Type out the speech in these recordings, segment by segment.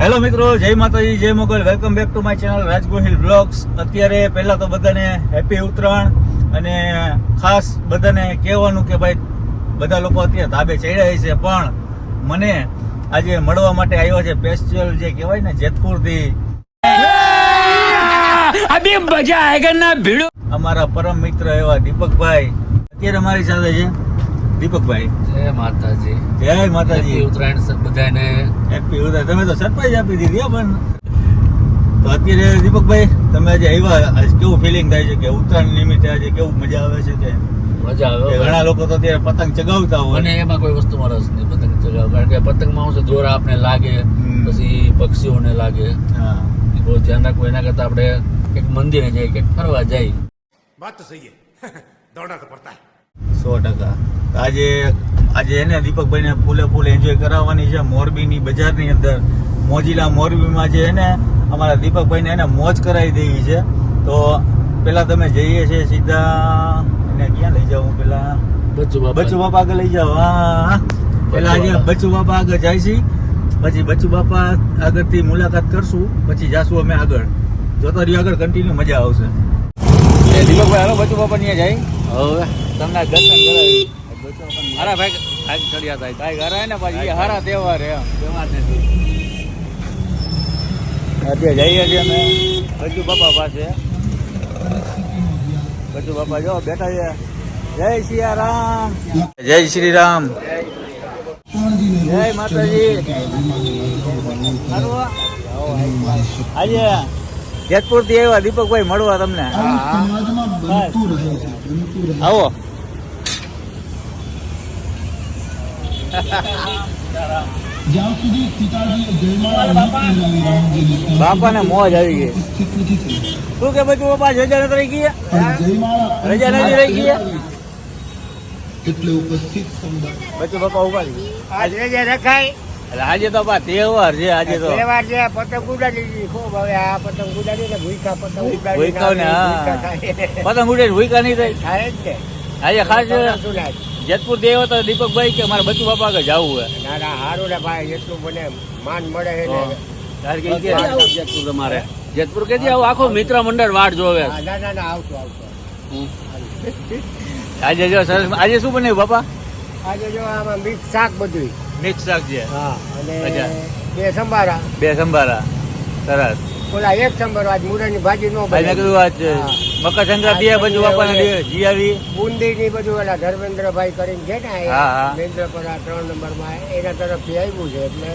Hello મિત્રો, જય માતાજી, જય Mogal. Welcome back to my channel Raj Gohil blogs. અત્યારે પહેલા તો બધાને હેપી ઉત્તરાયણ, અને ખાસ બધાને કહેવાનું કે ભાઈ બધા લોકો અત્યારે ધાબે ચડ્યા છે, પણ મને આજે મળવા માટે આવ્યા છે સ્પેશિયલ જે કહેવાય ને જેતપુરથી. અભી મજા આયેગા ના ભીડો. અમારા પરમ મિત્ર એવા દીપકભાઈ અત્યારે અમારી સાથે છે. દીપકભાઈ, જય માતાજી. જય માતાજી. હેપી ઉત્તરાયણ બધાને. હેપી ઉત્તરાયણ. તમે તો સરપ્રાઈઝ આપી દીધી પણ. તો અત્યારે દીપકભાઈ તમે આજે આવ્યા, આજ કેવું ફિલિંગ થાય છે કે ઉત્તરાયણ નિમિત્તે આજે કેવું મજા આવે છે? કે મજા આવે. ઘણા લોકો તો અત્યારે પતંગ ચગાવતા હોય, અને એમાં કોઈ વસ્તુમાં રસ નહીં પતંગ ચગાવ, કારણ કે પતંગમાં શું છે, દોરા આપણે લાગે, પછી પક્ષીઓને લાગે. હા, એ બહુ ધ્યાન રાખવું. એના કરતા આપણે એક મંદિરે જઈએ કે ફરવા જાય. बात तो सही है दौड़ना तो पड़ता है 100%. આજે એને દીપકભાઈને ફૂલે એન્જોય કરાવવાની છે મોરબીની બજારની અંદર. મોજીલા મોરબીમાં જે એને અમારા દીપકભાઈને એને મોજ કરાવી દેવી છે. તો પેલા તમે જઈએ છીએ સીધા એને ક્યાં લઈ જાઉં? પેલા બચ્ચુ બાપા આગળ લઈ જાઓ. હા, પેલા આજે બચ્ચુ બાપા આગળ જાય છે, પછી બચ્ચુ બાપા આગળથી મુલાકાત કરશું, પછી જાશું અમે આગળ. જોતો રહ્યો આગળ, કન્ટિન્યુ મજા આવશે. દીપકભાઈ હાલો બચ્ચુ બાપા ત્યાં જાય. હવે તમને દર્શન કરાવી. હારા ભાઈ કાંઈક ચડ્યા થાય. કાંઈ કરાય ને પાછી એ હારા તહેવાર એમ. અત્યારે જઈએ છીએ અમે બચ્ચુ બાપા પાસે. બચ્ચુ બાપા જો બેઠા છે. જય સિયારામ, જય શ્રી રામ, જય માતાજી. આજે જેતપુર થી આવ્યા દીપકભાઈ મળવા તમને. આવો. બાપા ને મોજ આવી ગઈ. શું કે બચ્ચુ બાપા રજા નથી રહી ગઈ? રજા નથી રહી ગઈ એટલે ઉપસ્થિત બચ્ચુ બાપા ઉભા રહી. आज रजा रखाय એટલે આજે તો બા તહેવાર છે. આજે તો तहेवार जे पतंग उडाड़ी खूब हवे आ पतंग उडाड़ी ने भूखा पतंग उडाड़ी ભૂખ્યા ને પતંગ ઉડે ભૂખ્યા નહીં થાય. થાય જ ને. આજે ખાસ સુનાય. જેતપુર દેવો તો દીપકભાઈ કે મારે બચ્ચુ બાપા આગળ જવું છે. ના ના હારું ને ભાઈ, એટલું મને માન મળે છે ને. જેતપુર તમારે જેતપુર કે આવું આખો મિત્ર મંડળ વાટ જોવે. ના ના ના આવશું. આજે જો સરસ. આજે શું બનાવ્યું બાપા? આજે જો આમાં મિક્સ શાક બધું. મિક્સ શાક છે. હા, અને અચ્છા. 2 સંભારા. 2 સંભારા. સરસ. ઓલા 1 સંભારો. આજ મૂળાની ભાજી નો મેં કીધું આજ મકર સંક્રાંતિ બચ્ચુ બાપાને જી આવી. બુંદી ની બધું ઓલા ધર્મેન્દ્રભાઈ કરીને છે ને, હા. મહેન્દ્રપરા 3 નંબરમાં એના તરફથી આવ્યું છે. એટલે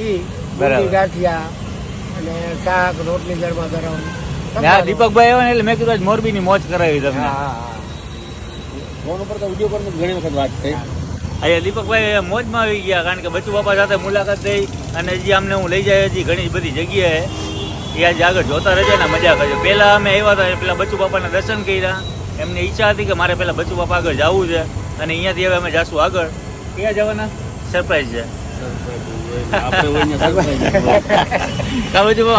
ઈ બરાબર. બુંદી ગાંઠિયા અને શાક રોટલી ગરમા ગરમ. હા, દીપકભાઈ આવ્યા ને એટલે મેં કીધું આજ મોરબીની મોજ કરાવી તમને. ફોન ઉપર તો વિડીયો પર ઘણી વખત વાત થઈ. અહીંયા દીપકભાઈ મોજમાં આવી ગયા, કારણ કે બચ્ચુ બાપા સાથે મુલાકાત થઈ, અને હજી અમને હું લઈ જાય હજી ઘણી બધી જગ્યાએ. એ આજે આગળ જોતા રહેજો ને મજા કરજો. પહેલા અમે આવ્યા હતા, પેલા બચ્ચુ બાપાના દર્શન કર્યા. એમની ઈચ્છા હતી કે મારે પેલા બચ્ચુ બાપા આગળ જવું છે, અને અહીંયાથી હવે અમે જાશું આગળ. ક્યાં જવાના? સરપ્રાઈઝ છે.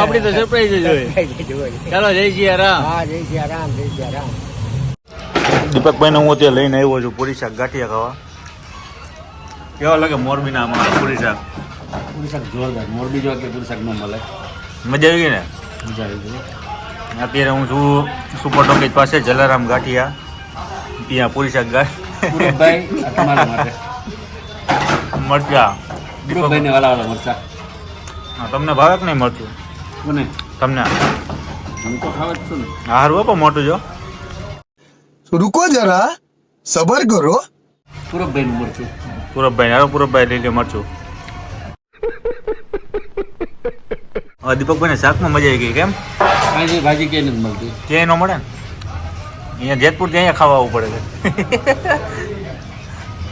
આપડી તો સરપ્રાઈઝ જ હોય. ચાલો, જય સિયારામ. હા, જય સિયારામ, જય સિયારામ. દીપકભાઈને હું અત્યારે લઈને આવ્યો છું પૂરી શાક ગાંઠિયા ખાવા. કેવા લાગે મોરબીના અમારા પૂરી શાક? પૂરી શાક જોરદાર. મોરબી જો કે પૂરી શાક ન મળે. મજા આવી ગઈ ને? મજા આવી ગઈ. અત્યારે હું છું સુપર ટોકીજ પાસે, જલારામ ગાંઠિયા. ત્યાં પૂરી શાક ભાઈ તમારા માટે મરચા. દીપકભાઈને વાળા મરચા. હા, તમને ભાવે કે નહીં મરચું? કોને? તમને? હું તો ખાવ જ છું ને. હારું બાપા, મોટું જો. रुको जरा सबर करो. પૂરબભાઈનું મરચું. પૂરબભાઈ હારો, પૂરબભાઈ લઈ લે મરચું. હવે દીપકભાઈને શાકમાં મજા આવી ગઈ. કેમ? કાંઈ ભાજી ક્યાંય નથી મળતી. ક્યાંય ન મળે ને? અહીંયા જેતપુરથી અહીંયા ખાવા આવવું પડે છે.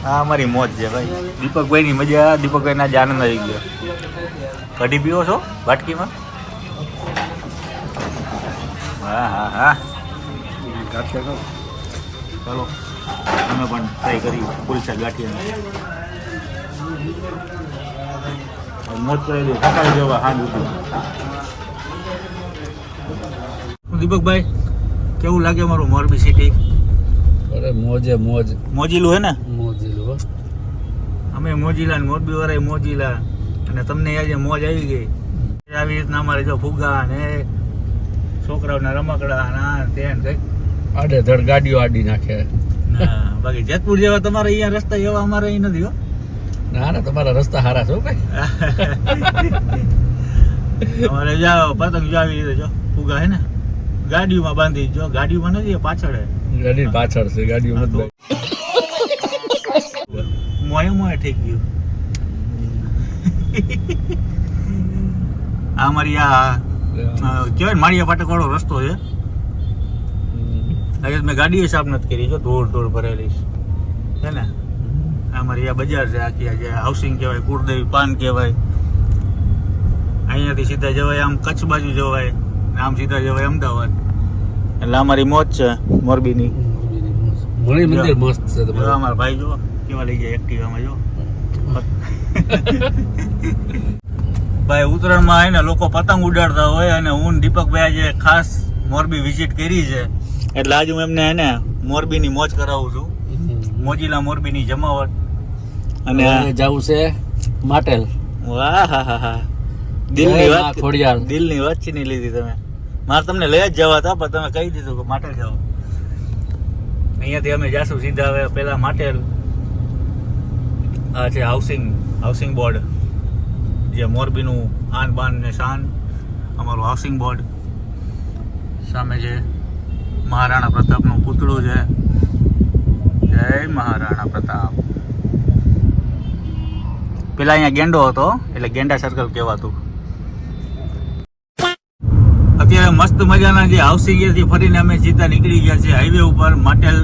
હા, અમારી મોજ છે ભાઈ. દીપકભાઈની મજા. દીપકભાઈને આજે આનંદ આવી ગયો. કઢી પીવો છો વાટકીમાં? હા હા હા. ચાલો, અમે પણ ટ્રાય કરી પૂરી શાક ગાંઠિયા. મોજ કરી દો, સકાળ જેવા હાંડ ઉઠી. દીપકભાઈ, કેવું લાગે મારું મોરબી સિટી? અરે મોજે મોજ. મોજીલું હે ને? મોજીલું. અમે મોજીલા ને મોરબી વાળા મોજીલા. અને તમને આજે મોજ આવી ગઈ. આવી રીતના અમારે જો ફુગ્ગા ને છોકરાઓના રમકડા ના તેન કઈ આડેધડ ગાડીઓ આડી નાખે. બાકી જેતપુર જેવા તમારે અહીંયા રસ્તા એવા અમારે અહીં નથી હો. ના ના, તમારા રસ્તા સારા છો ભાઈ. અમારે જાઓ પતંગ જો આવી રીતે જો ફુગ્ગા હે ને ગાડીઓમાં બાંધી જો ગાડીઓમાં નથી પાછળ હે. ગાડી પાછળ છે, ગાડીઓ હા, નથી. મોએ મોએ ઠીક ગયું. આ અમારી આ કેવાય માળિયા પાટક વાળો રસ્તો છે. આજે મેં ગાડીએ સાફ નથી કરી જો ધૂળ ભરેલી છે ને. અમારી આ બજાર છે આખી આજે હાઉસિંગ કહેવાય, કુળદેવી પાન કહેવાય. અહીંયાથી સીધા જવાય આમ કચ્છ બાજુ જવાય, આમ સીધા જવાય અમદાવાદ. એટલે અમારી મોજ છે મોરબીની. મણી મંદિર મસ્ત છે જો તમારું. અમારા ભાઈ જો કેવા લઈ જાય એક્ટિવામાં જો. ભાઈ ઉત્તરાયણમાં હે ને લોકો પતંગ ઉડાડતા હોય અને હું દીપકભાઈ આજે ખાસ મોરબી વિઝિટ કરી છે એટલે આજે હું એમને હે ને મોરબીની મોજ કરાવું છું. મોજીલા મોરબીની જમાવટ. અને અને જવું છે માટેલ. વાહ હા હા હા દિલની જય વાત માં ખોડિયાર. દિલની વાત છીની લીધી તમે. મારે તમને લઈ જ જવા હતા પણ તમે કહી દીધું કે માટેલ જાઓ. અહીંયાથી અમે જાશું સીધા હવે પેલા માટેલ. આ છે હાઉસિંગ બોર્ડ જે મોરબીનું આન બાન ને શાન અમારું હાઉસિંગ બોર્ડ. સામે છે મહારાણા પ્રતાપનું પૂતળું છે. જય મહારાણા પ્રતાપ. પેલા અહીંયા ગેંડો હતો એટલે ગેંડા સર્કલ કહેવાતું. અત્યારે મસ્ત મજાના જે હાઉસિંગેથી ફરીને અમે સીધા નીકળી ગયા છે હાઈવે ઉપર માટેલ.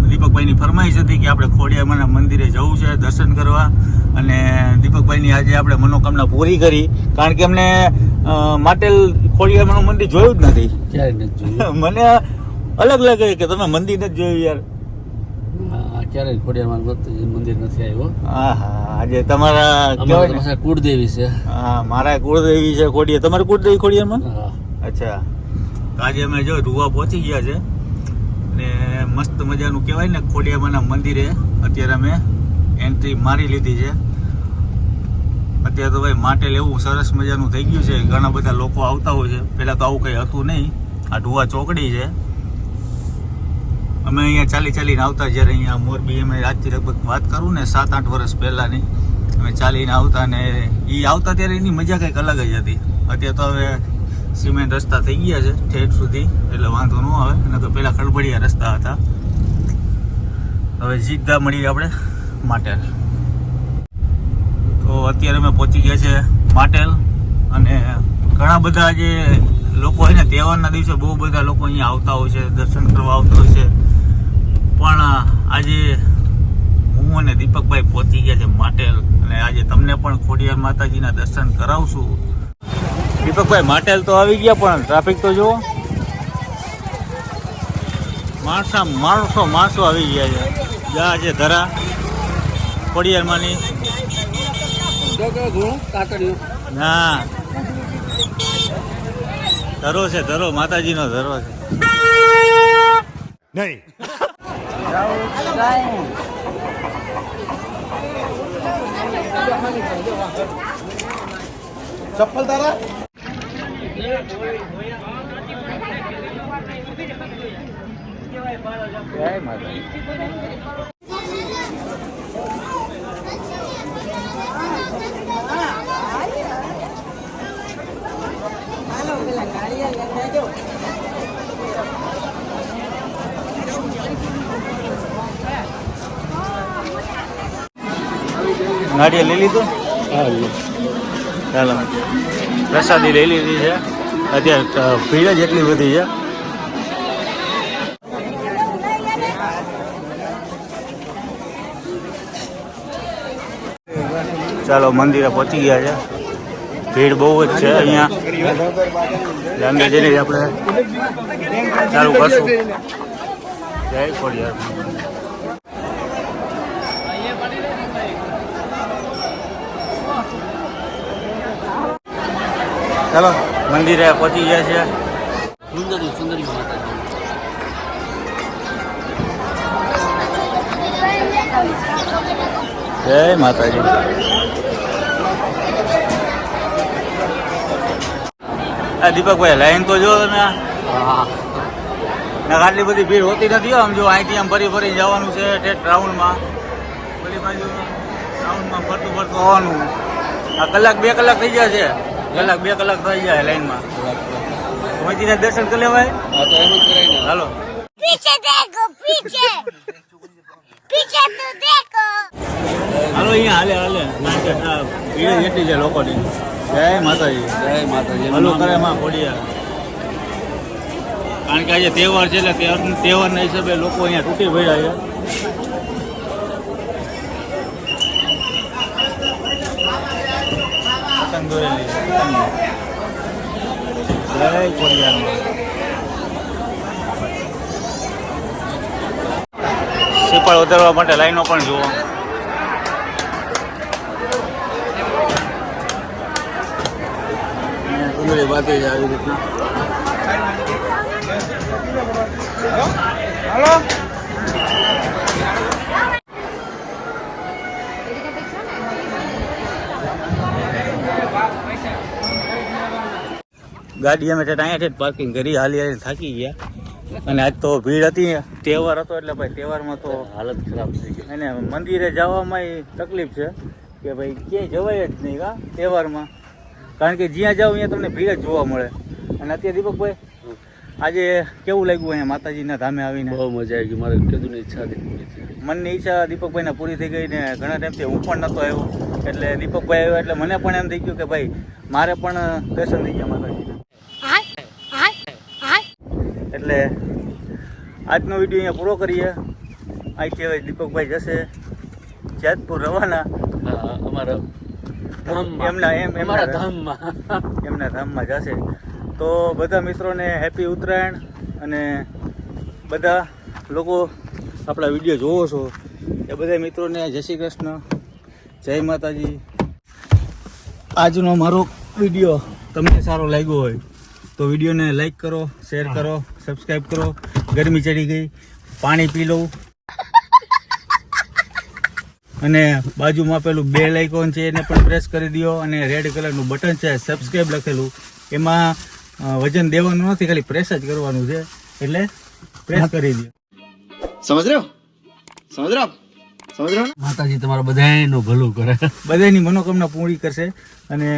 દીપકભાઈની ફરમાઈશ હતી કે આપણે ખોડિયારમાંના મંદિરે જવું છે દર્શન કરવા અને દીપકભાઈની આજે આપણે મનોકામના પૂરી કરી કારણ કે એમને માટેલ ખોડિયારમાંનું મંદિર જોયું જ નથી. ક્યારે નથી જોયું. મને અલગ લાગે કે તમે મંદિર નથી જોયું યાર. ક્યારે ખોડિયારમાં મંદિર નથી આવ્યો. હા હા આજે તમારા અમારા પાસે કુળદેવી છે. હા મારા કુળદેવી છે ખોડિયાર. તમારે કુળદેવી ખોડિયારમાં? હા. અચ્છા. તો આજે અમે જો રૂવા પહોંચી ગયા છે ને મસ્ત મજાનું કહેવાય ને ખોડિયામાંના મંદિરે અત્યારે અમે એન્ટ્રી મારી લીધી છે. અત્યારે તો ભાઈ માટેલ એવું સરસ મજાનું થઈ ગયું છે. ઘણા બધા લોકો આવતા હોય છે. પહેલાં તો આવું કંઈ હતું નહીં. આ ઢુવા ચોકડી છે. અમે અહીંયા ચાલીને આવતા જ્યારે અહીંયા મોરબી અમે આજથી લગભગ વાત કરું ને 7-8 વર્ષ પહેલાંની અમે ચાલીને આવતા ને એ આવતા ત્યારે એની મજા કંઈક અલગ જ હતી. અત્યારે તો હવે સિમેન્ટ રસ્તા થઈ ગયા છે ઠેઠ સુધી એટલે વાંધો ન આવે. અને તો પહેલાં ખડબડિયા રસ્તા હતા. હવે સીધા મળીએ આપણે માટેલ. તો અત્યારે અમે પહોંચી ગયા છે માટેલ અને ઘણા બધા જે લોકો હોય ને તહેવારના દિવસે બહુ બધા લોકો અહીંયા આવતા હોય છે, દર્શન કરવા આવતા હોય છે. પણ આજે હું અને દીપકભાઈ પહોંચી ગયા છે માટેલ અને આજે તમને પણ ખોડિયાર માતાજીના દર્શન કરાવશું. દીપકભાઈ માટેલ તો આવી ગયા પણ ટ્રાફિક તો જુઓ. માણસો આવી ગયા છે. જા છે ધરા ખોડિયારમાંની. ના ધરો છે, ધરો માતાજીનો ધરો છે. નહીં ચપ્પલ તારા નાળિયેર લઈ લીધું. ચાલો પ્રસાદી લઈ લીધી છે. અત્યારે ભીડ જ એટલી બધી છે. ચાલો મંદિરે પહોંચી ગયા છે. ભીડ બહુ જ છે અહીંયા. અંદર જઈને જ આપણે ચાલુ કરશું. જય ખોડિયાર. ચાલો મંદિરે પહોંચી ગયા છે. સુંદરી માતાજી. જય માતાજી. આ દીપકભાઈ લાઈન તો જો તમે હા ના આટલી બધી ભીડ હોતી નથી હો. આમ જો અહીંથી આમ ફરી ફરી જવાનું છે ઠેઠ રાઉન્ડમાં, બધી બાજુ રાઉન્ડમાં ફરતું ફરતું આવવાનું. આ કલાક 2 કલાક થઈ જાય છે, કલાક 2 કલાક થઈ જાય લાઈનમાં. અહીંથી દર્શન કરી લેવાય. હા તો એમ જ કરાય ને. હાલો पीछे देखो पीछे पीछे तो देखो હાલો અહીંયા હાલે હાલે કારણ કે આ ભીડ એટલી છે લોકોની. જય માતાજી. જય માતાજી. હાલો કરે માં ખોડિયા. કારણ કે આજે તહેવાર છે એટલે તહેવારના હિસાબે લોકો અહીંયા તૂટી પડ્યા છે. પતંગ દોરેલી પતંગ. જય ખોડિયારમાં. શ્રીફળ વધારવા માટે લાઈનો પણ જુઓ. સુંદરી બાતી છે આવી રીતના. ગાડી અમે અહીંયાથી પાર્કિંગ કરી હાલી હાલી થાકી ગયા. અને આજ તો ભીડ હતી, તહેવાર હતો એટલે ભાઈ તહેવારમાં તો હાલત ખરાબ થઈ ગઈ. અને મંદિરે જવામાં તકલીફ છે કે ભાઈ ક્યાંય જવાય જ નહીં કા તહેવારમાં. કારણ કે જ્યાં જાઓ અહીંયા તમને ભીડ જ જોવા મળે. અને અત્યારે દીપકભાઈ આજે કેવું લાગ્યું અહીંયા માતાજીના ધામે આવીને? બહુ મજા આવી ગઈ. મારે કીધું ઈચ્છા હતી પૂરી થઈ ગઈ. મનની ઈચ્છા દીપકભાઈને પૂરી થઈ ગઈ ને ઘણા ટાઈમથી હું પણ નહોતો આવ્યો એટલે દીપકભાઈ આવ્યો એટલે મને પણ એમ થઈ ગયું કે ભાઈ મારે પણ દર્શન થઈ ગયા માતાજીના. એટલે આજનો વિડીયો અહીંયા પૂરો કરીએ. અહીંથી હવે દીપકભાઈ જશે જેતપુર રવાના. હા અમારા ધામમાં. એમના ધામમાં. એમના ધામમાં જશે. તો બધા મિત્રોને હેપી ઉત્તરાયણ. અને બધા લોકો આપણા વિડીયો જોવો છો એ બધા મિત્રોને જય શ્રી કૃષ્ણ, જય માતાજી. આજનો મારો વિડીયો તમને સારો લાગ્યો હોય તો વિડીયોને લાઈક કરો, શેર કરો, સબસ્ક્રાઈબ કરો. ગરમી ચડી ગઈ, પાણી પી લઉં. અને બાજુમાં પેલું બેલ આઇકોન છે એને પણ પ્રેસ કરી દો. અને રેડ કલરનું બટન છે સબસ્ક્રાઈબ લખેલું, એમાં વજન દેવાનું નથી, ખાલી પ્રેસ જ કરવાનું છે. એટલે પ્રેસ કરી દો. समझ रहे हो समझ रहे हो आप समझ रहे हो ना? માતાજી તમારા બધાયનું ભલું કરે. બધાની મનોકામના પૂરી કરશે. અને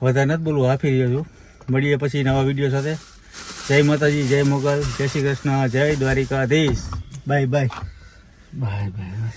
વધારે નથી બોલવું, હાફી રહ્યો છું. મળીએ પછી નવા વિડીયો સાથે. જય માતાજી, જય મોગલ, જય શ્રી કૃષ્ણ, જય Dwarkadhish. Bye bye. Bye bye.